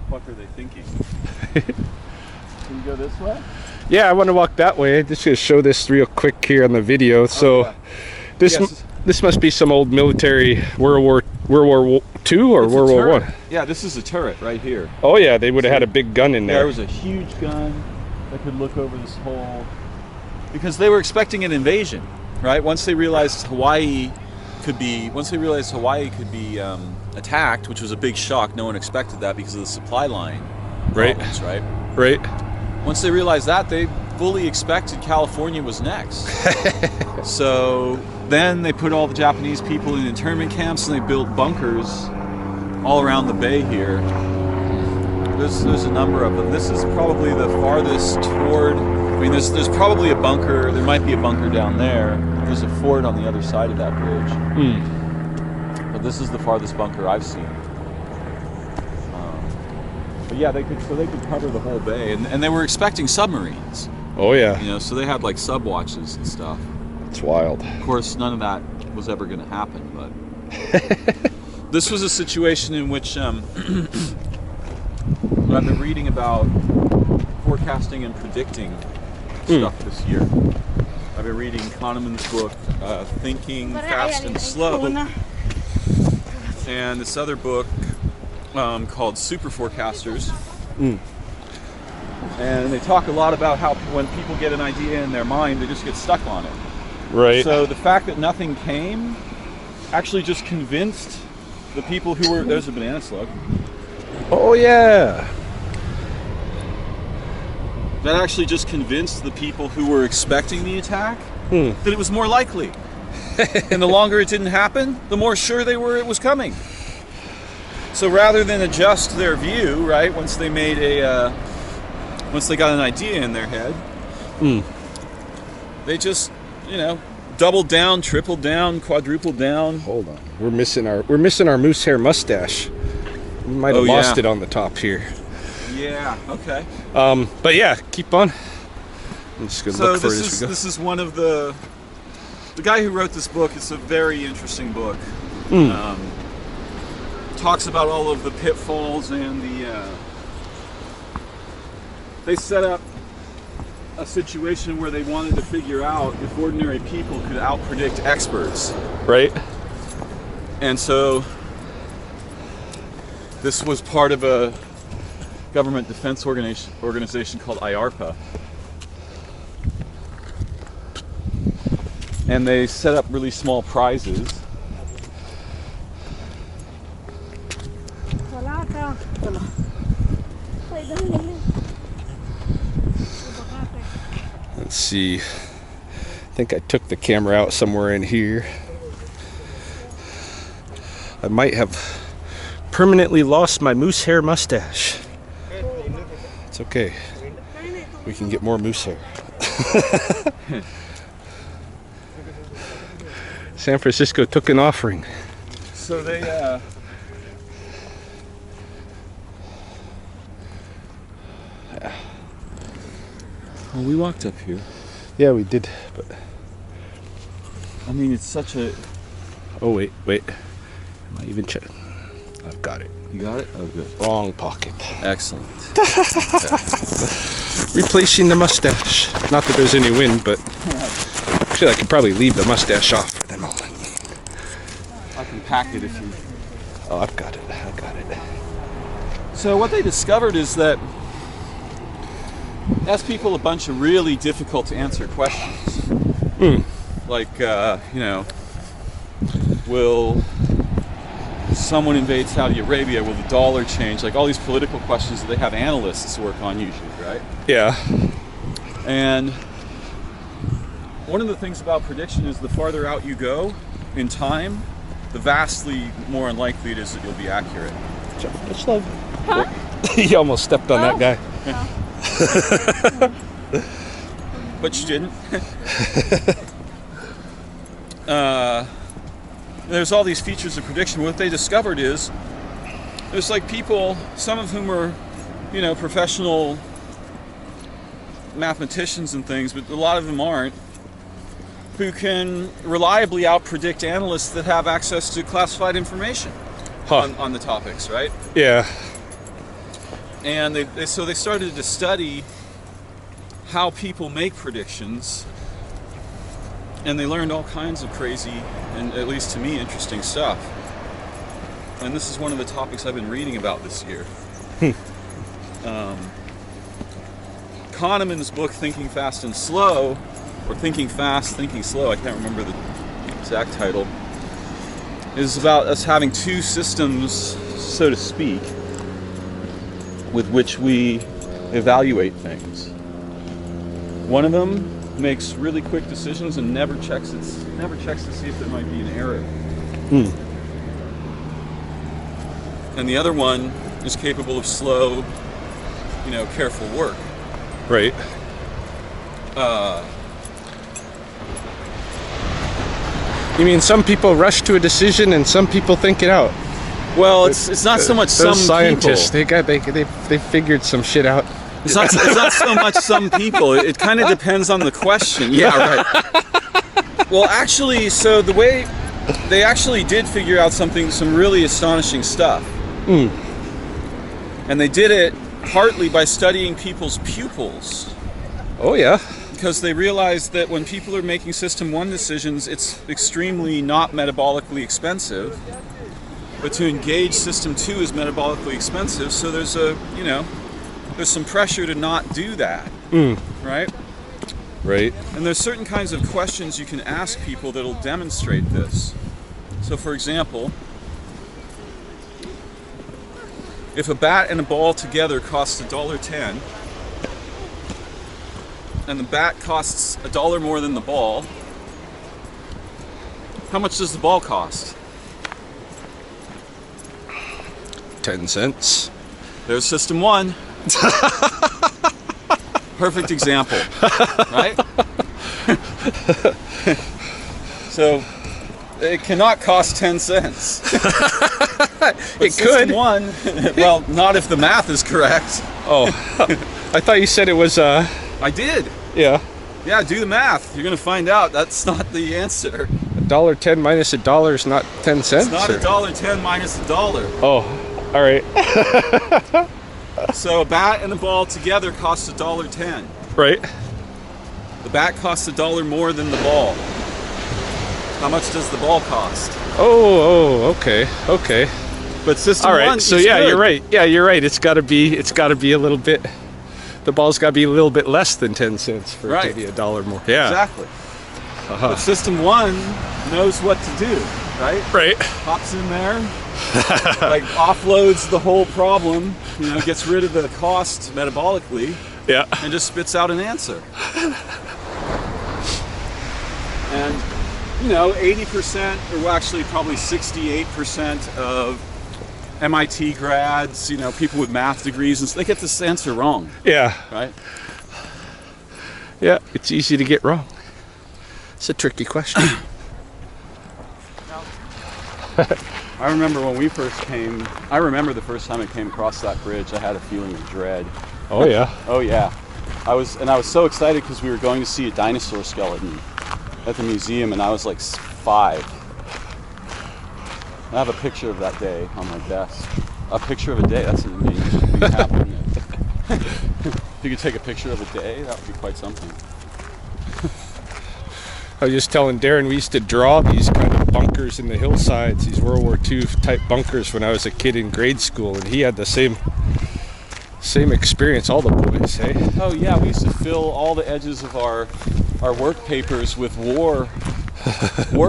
fuck are they thinking? Can you go this way? Yeah, I want to walk that way. Just gonna show this real quick here on the video. So, yeah. this must be some old military World War II or It's World a War turret. One. Yeah, this is a turret right here. Oh yeah, they would have had a big gun in there. There was a huge gun that could look over this whole, because they were expecting an invasion, right? Once they realized Hawaii could be attacked, which was a big shock. No one expected that because of the supply line problems, right? Right. Once they realized that, they fully expected California was next. So then they put all the Japanese people in internment camps and they built bunkers all around the bay here. There's a number of them. This is probably the farthest toward, I mean, there's probably a bunker, there might be a bunker down there. There's a fort on the other side of that bridge. But this is the farthest bunker I've seen. But yeah, they could cover the whole bay, and they were expecting submarines. Oh yeah. You know, so they had like sub watches and stuff. It's wild. Of course, none of that was ever going to happen, but this was a situation in which I've been reading about forecasting and predicting stuff this year. I've been reading Kahneman's book, Thinking Fast and Slow, and this other book called Super Forecasters. And they talk a lot about how when people get an idea in their mind, they just get stuck on it. Right. So the fact that nothing came actually just convinced the people who were, there's a banana slug. Oh yeah. That actually just convinced the people who were expecting the attack that it was more likely. And the longer it didn't happen, the more sure they were it was coming. So rather than adjust their view, right, once they got an idea in their head, they just, doubled down, tripled down, quadrupled down. Hold on, we're missing our moose hair mustache. We might have lost it on the top here. Yeah. Okay. But yeah, keep on. I'm just gonna look for it as we go. This is one of the guy who wrote this book. It's a very interesting book. Talks about all of the pitfalls and they set up a situation where they wanted to figure out if ordinary people could outpredict experts. Right. And so this was part of a government defense organization called IARPA. And they set up really small prizes. Let's see. I think I took the camera out somewhere in here. I might have permanently lost my moose hair mustache. It's okay. We can get more moose hair. San Francisco took an offering. So they well, we walked up here. Yeah, we did, but I mean, it's such a... Oh, wait. Am I even checking? I've got it. You got it? Oh, good. Wrong pocket. Excellent. Replacing the mustache. Not that there's any wind, but actually I could probably leave the mustache off for the moment. I can pack it if you... Oh, I've got it. So what they discovered is that ask people a bunch of really difficult to answer questions. Like, will someone invade Saudi Arabia? Will the dollar change? Like all these political questions that they have analysts work on usually, right? Yeah. And one of the things about prediction is the farther out you go in time, the vastly more unlikely it is that you'll be accurate. Huh? He almost stepped on that guy. But you didn't. There's all these features of prediction. What they discovered is there's like people, some of whom are, professional mathematicians and things, but a lot of them aren't, who can reliably outpredict analysts that have access to classified information on the topics, right? Yeah. And so they started to study how people make predictions, and they learned all kinds of crazy, and at least to me, interesting stuff. And this is one of the topics I've been reading about this year. Kahneman's book, Thinking Fast and Slow, or Thinking Fast, Thinking Slow, I can't remember the exact title, is about us having two systems, so to speak, with which we evaluate things. One of them makes really quick decisions and never checks to see if there might be an error. And the other one is capable of slow, careful work. Right. You mean some people rush to a decision and some people think it out? Well, it's not so much some scientists. people. They figured some shit out. It's not so much some people. It kind of depends on the question. Yeah, right. Well, actually, so the way they actually did figure out some really astonishing stuff. And they did it partly by studying people's pupils. Oh, yeah. Because they realized that when people are making System 1 decisions, it's extremely not metabolically expensive. But to engage System 2 is metabolically expensive, so there's some pressure to not do that, right? Right. And there's certain kinds of questions you can ask people that'll demonstrate this. So, for example, if a bat and a ball together costs $1.10, and the bat costs $1 more than the ball, how much does the ball cost? 10 cents. There's System 1. Perfect example, right? So it cannot cost 10 cents. It System could. 1, well, not if the math is correct. Oh, I thought you said it was. I did. Yeah. Yeah, do the math. You're going to find out that's not the answer. $1.10 minus $1 is not 10 cents. It's not $1.10 minus $1. Oh, all right. So a bat and a ball together costs $1.10. Right. The bat costs $1 more than the ball. How much does the ball cost? Oh, okay. But System All right. 1 So is yeah, good. you're right. Yeah, you're right. It's got to be a little bit. The ball's got to be a little bit less than 10 cents for it to be $1 more. Yeah. Exactly. But System 1 knows what to do, right? Right. Hops in there, like offloads the whole problem, gets rid of the cost metabolically, Yeah. and just spits out an answer. And 80%, or well, actually probably 68% of MIT grads, people with math degrees, and they get this answer wrong, Yeah. right? Yeah. It's easy to get wrong. It's a tricky question. I remember when we first came, I remember the first time I came across that bridge, I had a feeling of dread. Oh yeah. Oh yeah. I was so excited because we were going to see a dinosaur skeleton at the museum, and I was like 5. I have a picture of that day on my desk. A picture of a day, that's an amazing thing to happen. If you could take a picture of a day, that would be quite something. I was just telling Darin we used to draw these kind of bunkers in the hillsides, these World War II type bunkers when I was a kid in grade school, and he had the same experience, all the boys, hey? Oh yeah, we used to fill all the edges of our work papers with war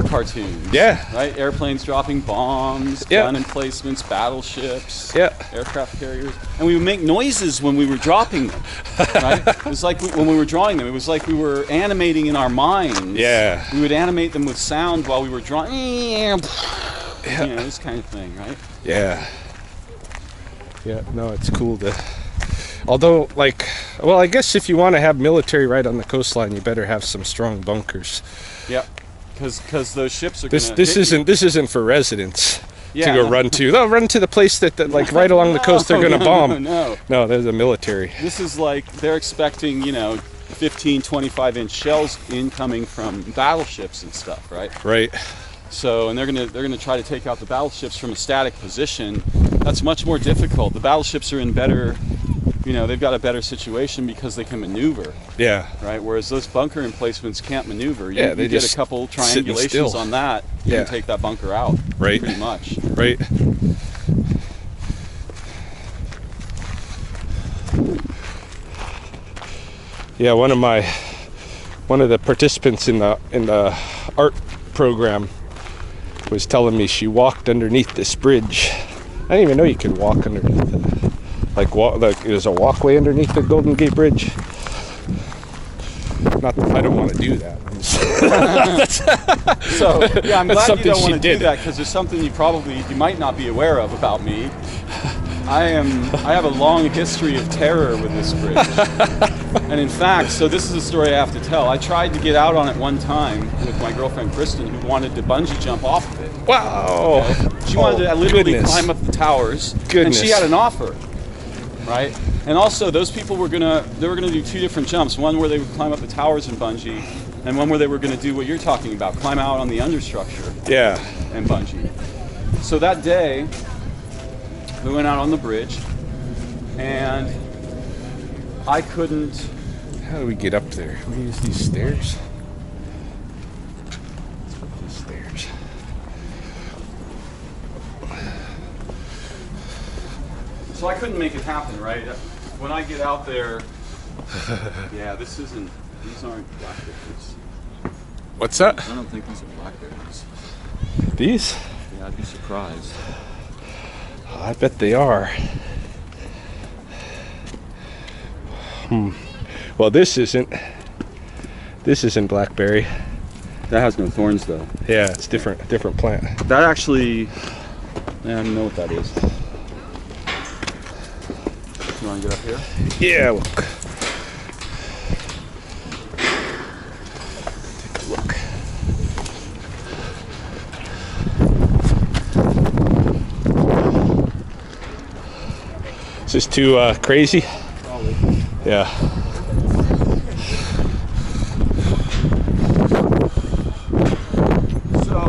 cartoons. Yeah. Right? Airplanes dropping bombs, Yeah. gun emplacements, battleships, Yeah. aircraft carriers. And we would make noises when we were dropping them. Right? It was like when we were drawing them, it was like we were animating in our minds. Yeah. We would animate them with sound while we were drawing. This kind of thing, right? Yeah. Yeah, no, it's cool to... Although, I guess if you want to have military right on the coastline, you better have some strong bunkers. Yep. Because those ships are This isn't for residents to go no. run to. They'll run to the place that right along the coast they're going to bomb. No. No, they're the military. This is like they're expecting, 15, 25-inch shells incoming from battleships and stuff, right? Right. So, and they're gonna try to take out the battleships from a static position. That's much more difficult. The battleships are in better they've got a better situation because they can maneuver, Yeah. right? Whereas those bunker emplacements can't maneuver. Yeah, You they get just a couple sitting triangulations still. on that, you Yeah. can take that bunker out, Right. pretty much. Right. Yeah, one of the participants in the art program was telling me she walked underneath this bridge. I didn't even know you could walk underneath it. Like there's a walkway underneath the Golden Gate Bridge. Not that I don't want to do that. So yeah, I'm glad you something don't she want to do did. that, because there's something you might not be aware of about me. I have a long history of terror with this bridge. And in fact, so this is a story I have to tell. I tried to get out on it one time with my girlfriend Kristen, who wanted to bungee jump off of it. Wow! She wanted to literally goodness. climb up the towers, and Goodness. she had an offer, right? And also, those people were gonna do two different jumps. One where they would climb up the towers and bungee, and one where they were gonna do what you're talking about, climb out on the understructure Yeah. and bungee. So that day, we went out on the bridge, and I couldn't. How do we get up there? We use these stairs. These stairs. So I couldn't make it happen, right? When I get out there, yeah, these aren't blackberries. What's that? I don't think these are blackberries. These? Yeah, I'd be surprised. I bet they are. Well, this isn't blackberry. That has no thorns, though. Yeah, it's different plant. That actually, I don't know what that is. You want to get up here? Yeah, look. Take a look. Is this too crazy? Probably. Yeah. So,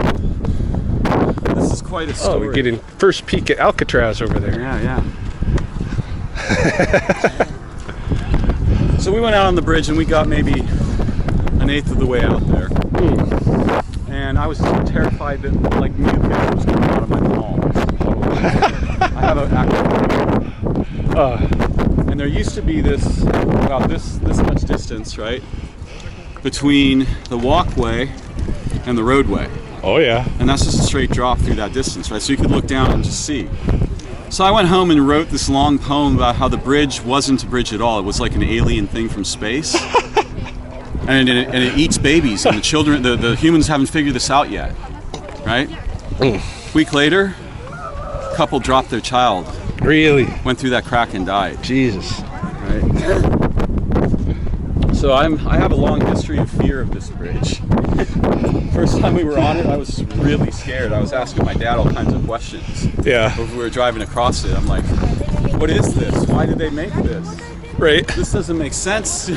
this is quite a story. Oh, we're getting first peek at Alcatraz over there. Yeah. So we went out on the bridge and we got maybe an eighth of the way out there. And I was so terrified that like mucus was coming out of my palms. I have an acne. And there used to be this, about this much distance, right, between the walkway and the roadway. Oh yeah. And that's just a straight drop through that distance, right? So you could look down and just see. So I went home and wrote this long poem about how the bridge wasn't a bridge at all. It was like an alien thing from space. and it eats babies, and the children, the humans haven't figured this out yet, right? A week later, a couple dropped their child, Really? went through that crack and died, Jesus. right? So I have a long history of fear of this bridge. First time we were on it, I was really scared. I was asking my dad all kinds of questions. Yeah. As we were driving across it, I'm like, what is this? Why did they make this? Right. This doesn't make sense.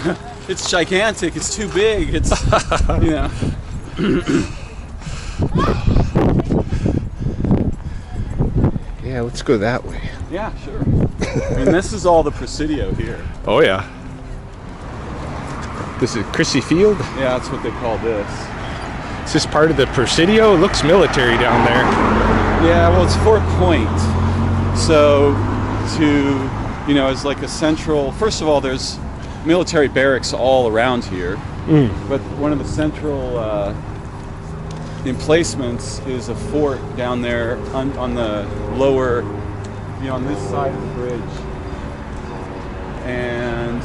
It's gigantic. It's too big. It's, you know. Yeah, let's go that way. Yeah, sure. I mean, this is all the Presidio here. Oh yeah. This is Chrissy Field. Yeah, that's what they call this. Is this part of the Presidio? It looks military down there. Yeah, well, it's Fort Point. So, it's like a central. First of all, there's military barracks all around here. But one of the central emplacements is a fort down there on the lower, on this side of the bridge. And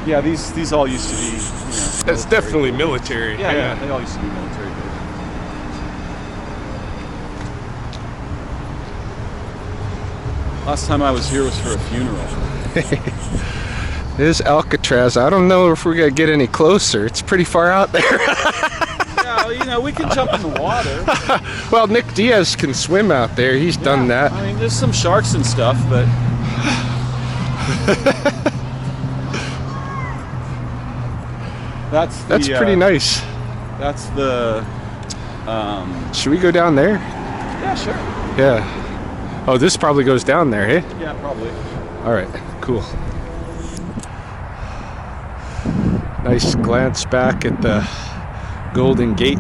yeah, these all used to be. That's military. definitely military. Yeah, they all used to be military. Last time I was here was for a funeral. There's Alcatraz. I don't know if we're gonna get any closer. It's pretty far out there. Yeah, we can jump in the water. Well, Nick Diaz can swim out there. He's done that. I mean, there's some sharks and stuff, but that's pretty nice. That's the. Should we go down there? Yeah, sure. Yeah. Oh, this probably goes down there, hey? Yeah, probably. All right. Cool. cool. Nice glance back at the Golden Gate.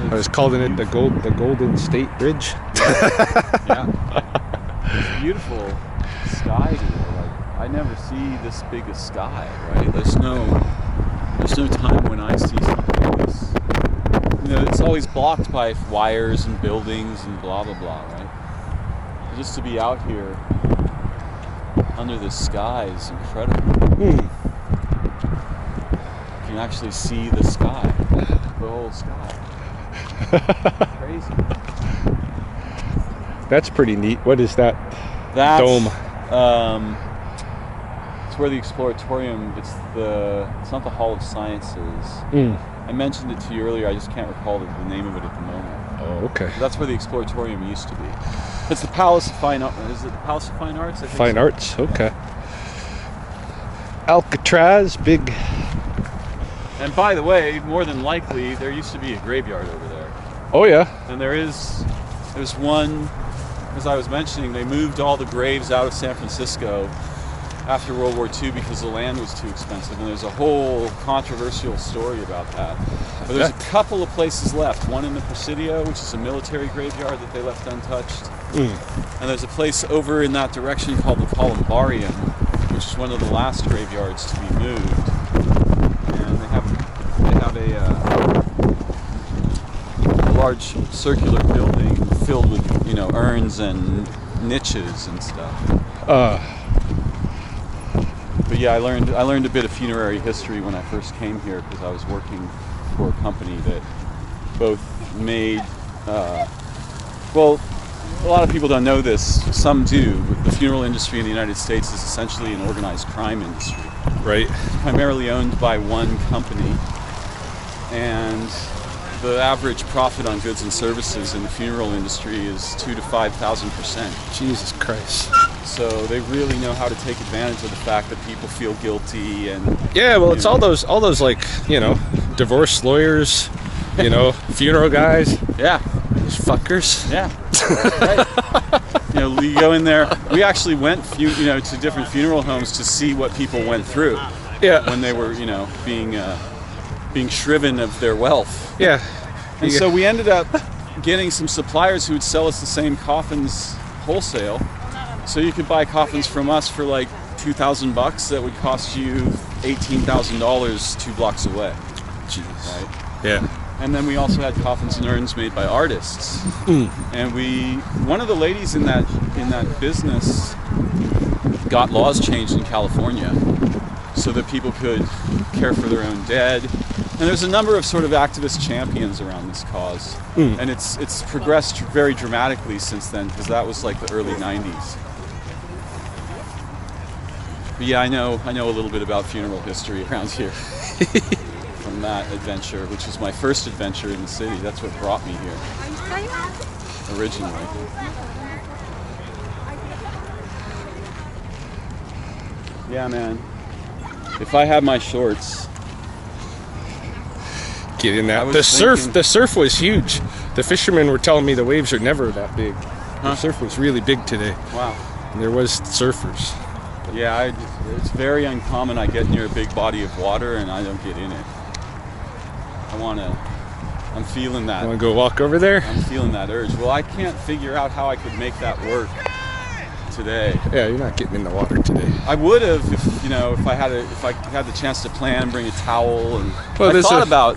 I was calling it the Golden State Bridge. Yeah. It's beautiful sky here. Like, I never see this big a sky, right? There's no time when I see something like this. You know, it's always blocked by wires and buildings and blah blah blah, right? Just to be out here under the sky is incredible. You can actually see the sky, the whole sky. Crazy. That's pretty neat. What is that? That's, dome? It's where the Exploratorium. It's not the Hall of Sciences. I mentioned it to you earlier. I just can't recall the name of it at the moment. Oh, okay. That's where the Exploratorium used to be. It's the Palace of Fine Arts. Is it the Palace of Fine Arts? I think Fine so. Arts. Okay. Alcatraz, big. And by the way, more than likely, there used to be a graveyard over there. Oh yeah. And there's one, as I was mentioning, they moved all the graves out of San Francisco after World War II because the land was too expensive, and there's a whole controversial story about that. But there's a couple of places left. One in the Presidio, which is a military graveyard that they left untouched. And there's a place over in that direction called the Columbarium, which is one of the last graveyards to be moved. And they have a large circular building filled with, urns and niches and stuff. But yeah, I learned a bit of funerary history when I first came here because I was working for a company that both made, well, a lot of people don't know this, some do, but the funeral industry in the United States is essentially an organized crime industry. Right. It's primarily owned by one company, and the average profit on goods and services in the funeral industry is 2,000 to 5,000%. Jesus Christ. So they really know how to take advantage of the fact that people feel guilty and Yeah, well, it's all those like, divorce lawyers, funeral guys. yeah, Those fuckers. yeah. Right. You go in there. We actually went, to different funeral homes to see what people went through Yeah. when they were, being shriven of their wealth. Yeah. And so we ended up getting some suppliers who would sell us the same coffins wholesale. So you could buy coffins from us for like $2,000 that would cost you $18,000 2 blocks away. Jeez. Right? Yeah. And then we also had coffins and urns made by artists. And one of the ladies in that business got laws changed in California so that people could care for their own dead. And there's a number of sort of activist champions around this cause. And it's progressed very dramatically since then, because that was like the early 90s. But yeah, I know a little bit about funeral history around here. From that adventure, which was my first adventure in the city. That's what brought me here originally. Yeah, man. If I had my shorts, Get in that. I was The thinking- surf was huge. The fishermen were telling me the waves are never that big. Huh? The surf was really big today. wow. And there was surfers. Yeah, it's very uncommon. I get near a big body of water and I don't get in it. I'm feeling that. Want to go walk over there? I'm feeling that urge. Well, I can't figure out how I could make that work today. Yeah, you're not getting in the water today. I would have if I had the chance to plan, bring a towel, and Well, I there's thought a- about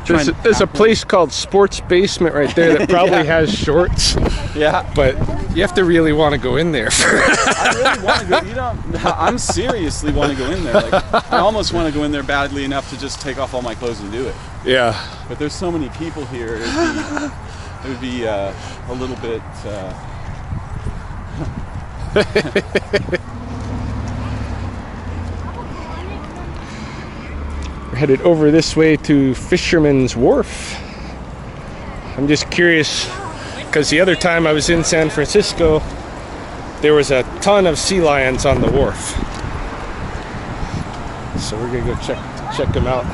trying There's a to place called Sports Basement right there that probably Yeah. has shorts, Yeah, but you have to really want to go in there first. I really want to go. I'm seriously want to go in there. Like, I almost want to go in there badly enough to just take off all my clothes and do it. Yeah. But there's so many people here. It would be a little bit. We're headed over this way to Fisherman's Wharf. I'm just curious, because the other time I was in San Francisco, there was a ton of sea lions on the wharf. So we're gonna go check them out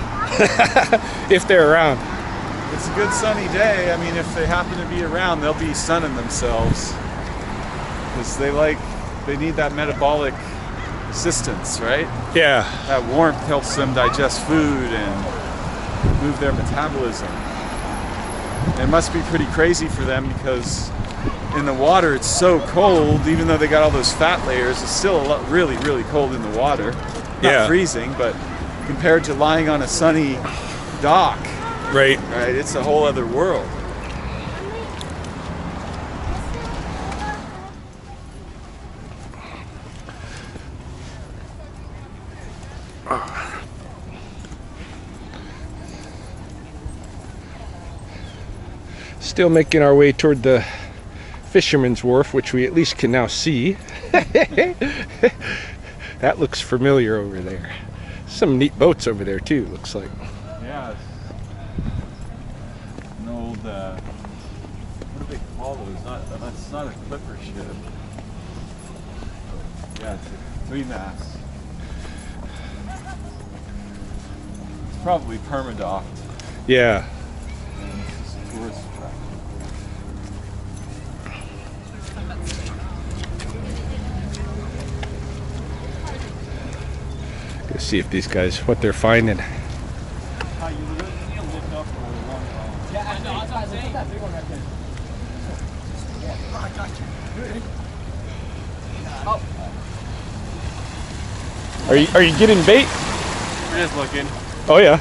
if they're around. It's a good sunny day. I mean, if they happen to be around, they'll be sunning themselves because they like they need that metabolic assistance, right? Yeah. That warmth helps them digest food and move their metabolism. It must be pretty crazy for them because in the water it's so cold, even though they got all those fat layers, it's still really, really cold in the water. Not freezing, but compared to lying on a sunny dock, Right. it's a whole other world. Still making our way toward the Fisherman's Wharf, which we at least can now see. That looks familiar over there. Some neat boats over there too, looks like. Yeah, it's an old, what do they call those? It's not a clipper ship. Yeah, it's a 3-mast. It's probably permadocked. Yeah. And it's just a tourist attraction. Let's see if these guys, what they're finding. Are you getting bait? We're just looking. Oh yeah.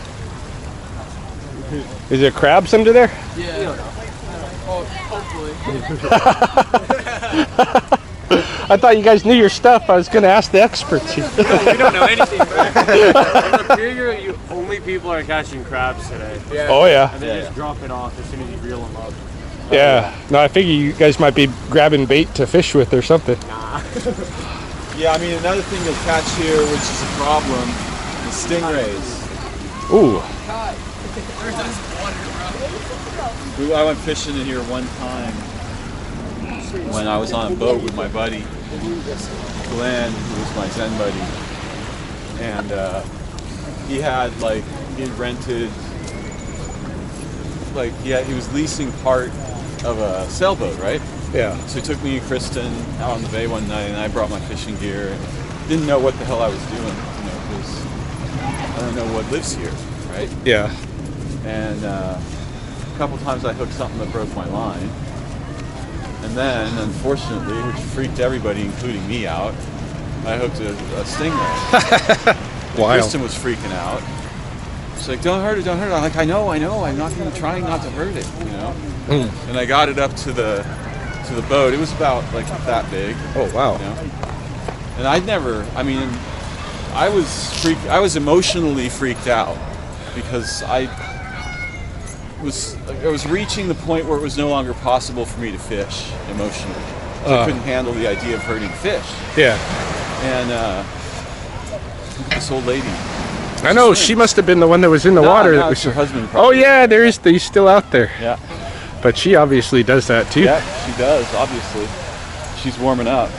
Is there crabs under there? Yeah. Oh, hopefully. I thought you guys knew your stuff. I was going to ask the experts here. We don't know anything. On the Pier, only people are catching crabs today. Yeah. Oh yeah. And they just drop it off as soon as you reel them up. Yeah. No, I figure you guys might be grabbing bait to fish with or something. Nah. Yeah, I mean, another thing you'll catch here, which is a problem, is stingrays. Ooh. I went fishing in here one time when I was on a boat with my buddy, Glenn, who was my Zen buddy. And he had he was leasing part of a sailboat, right? Yeah. So he took me and Kristen out on the bay one night, and I brought my fishing gear and didn't know what the hell I was doing, because I don't know what lives here, right? Yeah. And a couple times I hooked something that broke my line. And then, unfortunately, which freaked everybody, including me, out, I hooked a stingray. Wild. Kristen was freaking out. She's like, don't hurt it, don't hurt it. I'm like, I know, I'm not even trying not to hurt it, And I got it up to the boat. It was about like that big. Oh wow. And I was emotionally freaked out because I was reaching the point where it was no longer possible for me to fish emotionally. I couldn't handle the idea of hurting fish. Yeah. And this old lady. I know, she must have been the one that was in the water. No, that was her husband. Oh yeah, he's still out there. Yeah. But she obviously does that too. Yeah, she does, obviously. She's warming up.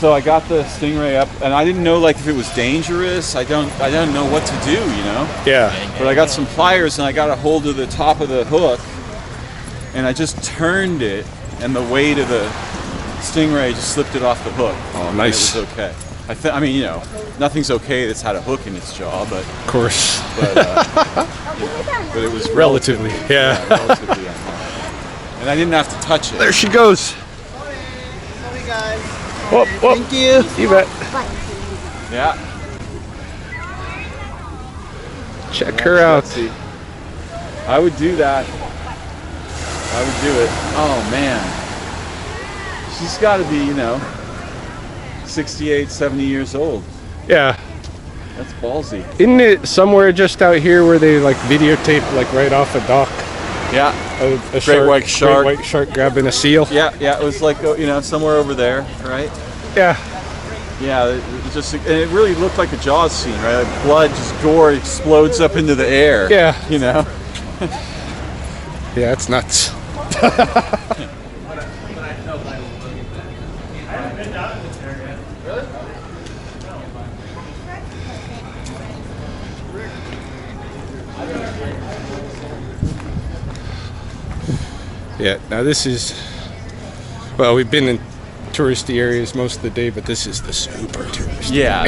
So I got the stingray up, and I didn't know if it was dangerous. I don't know what to do, Yeah. But I got some pliers, and I got a hold of the top of the hook, and I just turned it, and the weight of the stingray just slipped it off the hook. Oh, nice. It was okay. Nothing's okay that's had a hook in its jaw, but Of course. but it was Relatively. Yeah. relatively unharmed. And I didn't have to touch it. There she goes. Sorry, guys. Whoop, whoop. Thank you. You bet. Yeah. Check her out. Let's see. I would do that. I would do it. Oh man. She's got to be, 68, 70 years old. Yeah. That's ballsy. Isn't it somewhere just out here where they videotape right off a dock? Yeah. A Great white shark. Great white shark grabbing a seal. Yeah, it was somewhere over there, right? Yeah. Yeah, and it really looked like a Jaws scene, right? Like blood, just gore explodes up into the air. Yeah. Yeah, it's nuts. Yeah, now this is, we've been touristy areas most of the day, but this is the super touristy. Yeah,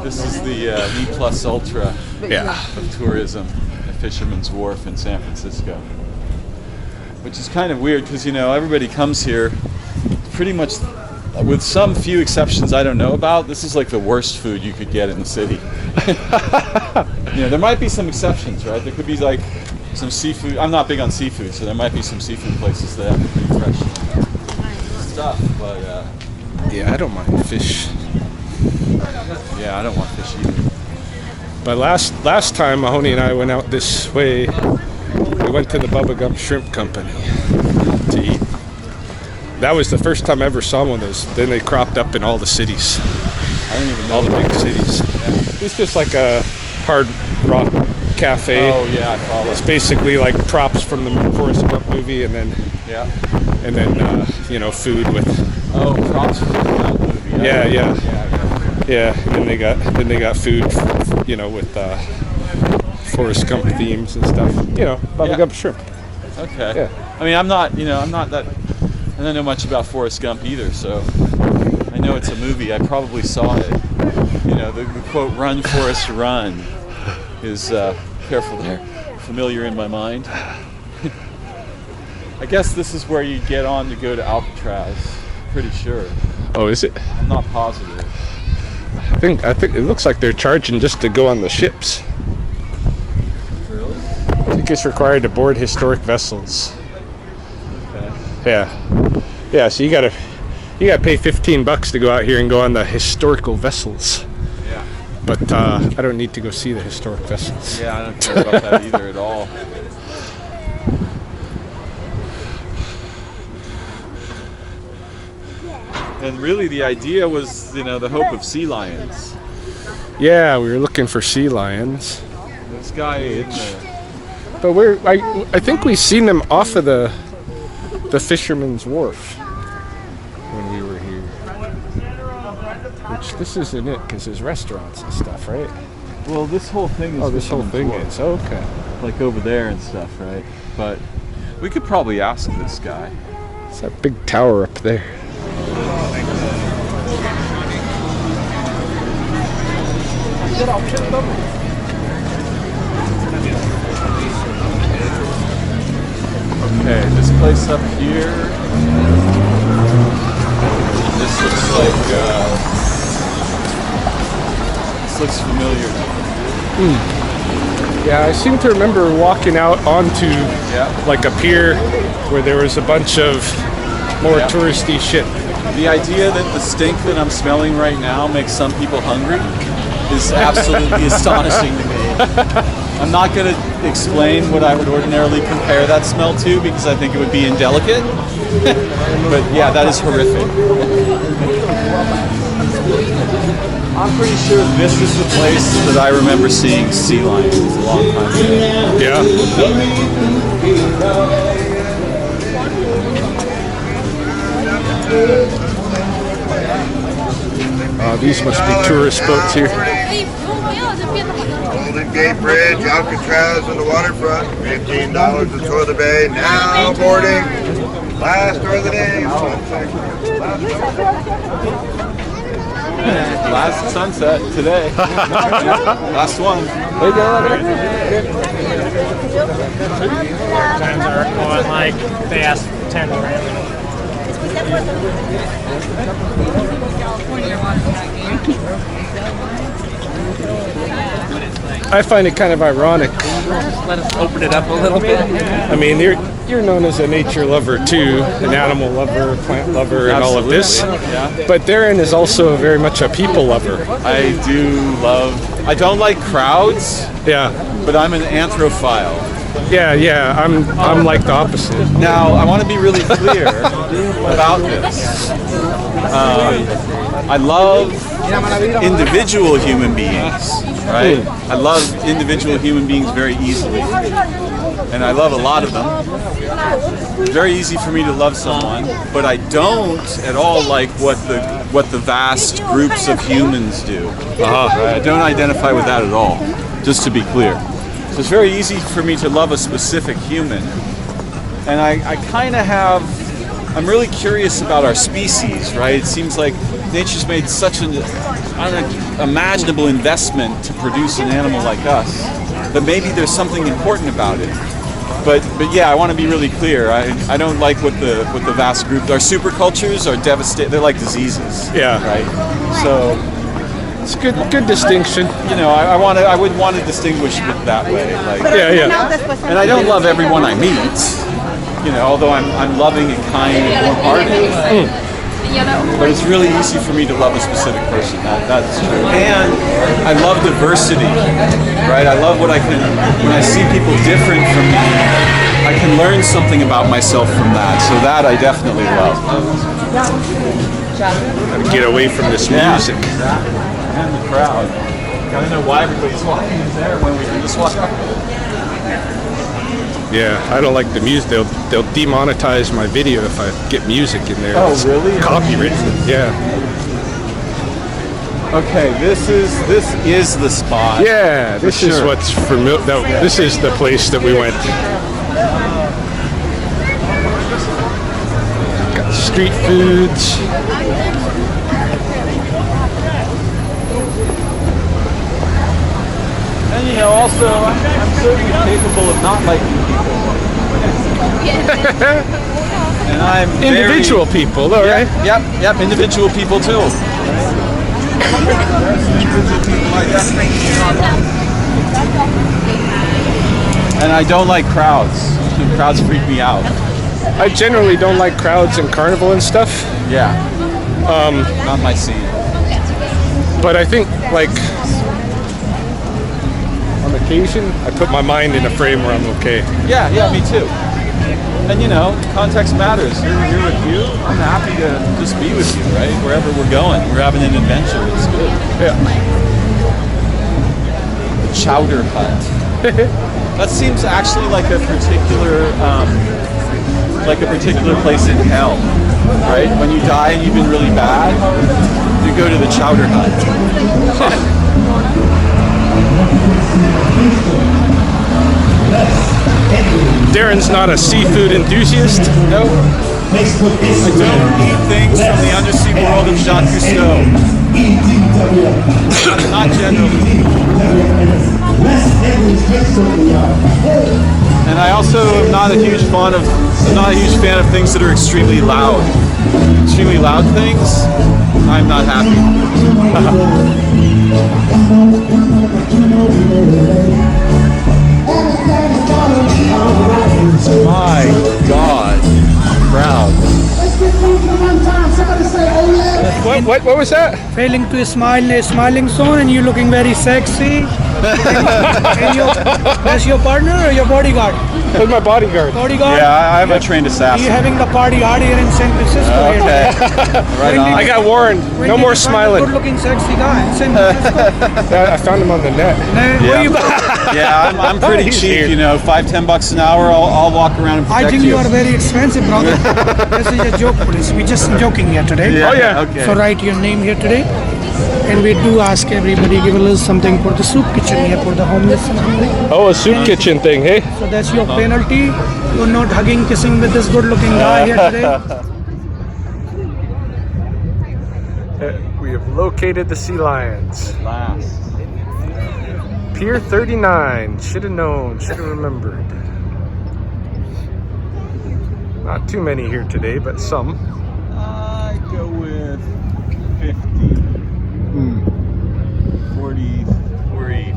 this is the E plus ultra of tourism at Fisherman's Wharf in San Francisco. Which is kind of weird because, everybody comes here pretty much, with some few exceptions I don't know about, this is like the worst food you could get in the city. There might be some exceptions, right? There could be like some seafood. I'm not big on seafood, so there might be some seafood places that have pretty fresh stuff, but yeah, I don't mind fish. Yeah, I don't want fish either. But last time Mahoney and I went out this way, we went to the Bubba Gump Shrimp Company to eat. That was the first time I ever saw one of those. Then they cropped up in all the cities. I don't even know. All the big cities. Yeah. It's just like a hard rock cafe. Oh yeah, I follow. It's basically like props from the Forrest Gump movie, and then food with. Oh, props from the Gump movie. Yeah. And then they got food, with Forrest Gump themes and stuff. Bubba Gump Shrimp. Okay. Yeah. I mean, I'm not that. I don't know much about Forrest Gump either, so I know it's a movie. I probably saw it. The quote "Run, Forrest, run" is careful there, familiar in my mind. I guess this is where you get on to go to Alcatraz. Pretty sure. Oh, is it? I'm not positive. I think it looks like they're charging just to go on the ships. Really? I think it's required to board historic vessels. Okay. Yeah. So you gotta pay $15 to go out here and go on the historical vessels. Yeah. But I don't need to go see the historic vessels. Yeah, I don't care about that either at all. And really, the idea was, the hope of sea lions. Yeah, we were looking for sea lions. This guy in the... But I think we've seen them off of the Fisherman's Wharf when we were here. Which this isn't it, because there's restaurants and stuff, right? Well, this whole thing is... Oh, this whole thing is. Okay. Like over there and stuff, right? But we could probably ask this guy. It's that big tower up there. Okay, this place up here. This looks like. This looks familiar. Yeah, I seem to remember walking out onto like a pier where there was a bunch of more touristy shit. The idea that the stink that I'm smelling right now makes some people hungry is absolutely astonishing to me. I'm not going to explain what I would ordinarily compare that smell to because I think it would be indelicate. But yeah, that is horrific. I'm pretty sure this is the place that I remember seeing sea lions a long time ago. Yeah. These must be tourist boats here. Golden Gate Bridge, Alcatraz, and the waterfront. $15 to tour the bay. Now boarding. Last tour of the day. Last sunset today. Last one. Times are going like fast 10 grand. I find it kind of ironic. Let us open it up a little bit. I mean, you're known as a nature lover too, an animal lover, plant lover, and all of this. Yeah. But Darin is also very much a people lover. I don't like crowds, Yeah, but I'm an anthrophile. yeah. I'm like the opposite. Now, I want to be really clear about this. I love individual human beings, right? I love individual human beings very easily. And I love a lot of them. Very easy for me to love someone, but I don't at all like what the vast groups of humans do. Right? I don't identify with that at all, just to be clear. So it's very easy for me to love a specific human. And I kind of have I'm really curious about our species, right? It seems like nature's made such an unimaginable investment to produce an animal like us that maybe there's something important about it. But yeah, I want to be really clear. I don't like what the vast group. Our supercultures are devastating. They're like diseases. Yeah. Right. So It's a good distinction. you know, I would want to distinguish it that way. Like, Yeah. and I don't love everyone I meet. You know, although I'm loving and kind and warm-hearted. But it's really easy for me to love a specific person. That's true. And I love diversity, right? I love when I see people different from me, I can learn something about myself from that. So that I definitely love. Gotta get away from this music. And the crowd. I don't know why everybody's walking in there when we can just walk out. Yeah, I don't like the music. They'll demonetize my video if I get music in there. Oh, It's really? copywritten. Yeah. Okay, this is the spot. Yeah, this is sure. what's familiar. This is the place that we went. Got street foods. And you know, also, I'm certainly capable of not liking people. And I'm Individual people, all right? Yep, individual people too. And I don't like crowds. Crowds freak me out. I generally don't like crowds and carnival and stuff, Yeah. Not my scene. but I think, like, on occasion, I put my mind in a frame where I'm okay. Yeah, me too. And you know, context matters. Here with you, I'm happy to just be with you, right? Wherever we're going, we're having an adventure. It's good. Yeah. The Chowder Hut. That seems actually like a particular place in hell, right? When you die and you've been really bad, you go to the Chowder Hut. Darin's not a seafood enthusiast. Nope. I don't eat things from the undersea world of Jacques Cousteau. Not generally. And I also am not a huge fan of things that are extremely loud. Extremely loud things, I'm not happy. My God, crowd. What was that? Failing to smile a smiling zone and you looking very sexy. And that's your partner or your bodyguard? That's my bodyguard. Bodyguard? Yeah, I'm a trained Are you assassin. having the party hard here in San Francisco? Okay, right on. I got warned. When No did more you find a smiling. good-looking sexy guy in San Francisco? I found him on the net. Where you Yeah, I'm pretty He's cheap, here. you know, $5-10 an hour. I'll walk around and protect I think you are very expensive, brother. This is a joke, please. We're just joking here today. Yeah, Oh, yeah. Okay. So write your name here today. And we do ask everybody, give a little something for the soup kitchen here for the homeless and hungry. Oh, a soup kitchen thing, hey? So that's your penalty. You're not hugging, kissing with this good-looking guy here today. We have located the sea lions. Last. Pier 39. Should have known, should have remembered. Not too many here today, but some. I go with 50. 40, 43,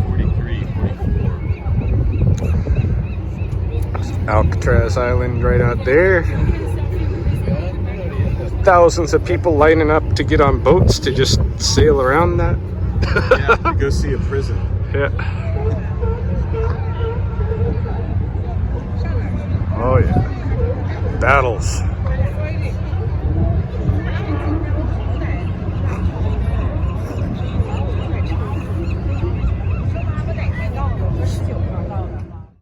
44. Alcatraz Island right out there. Thousands of people lining up to get on boats to just sail around that. Yeah, to go see a prison. Yeah. Oh yeah. Battles.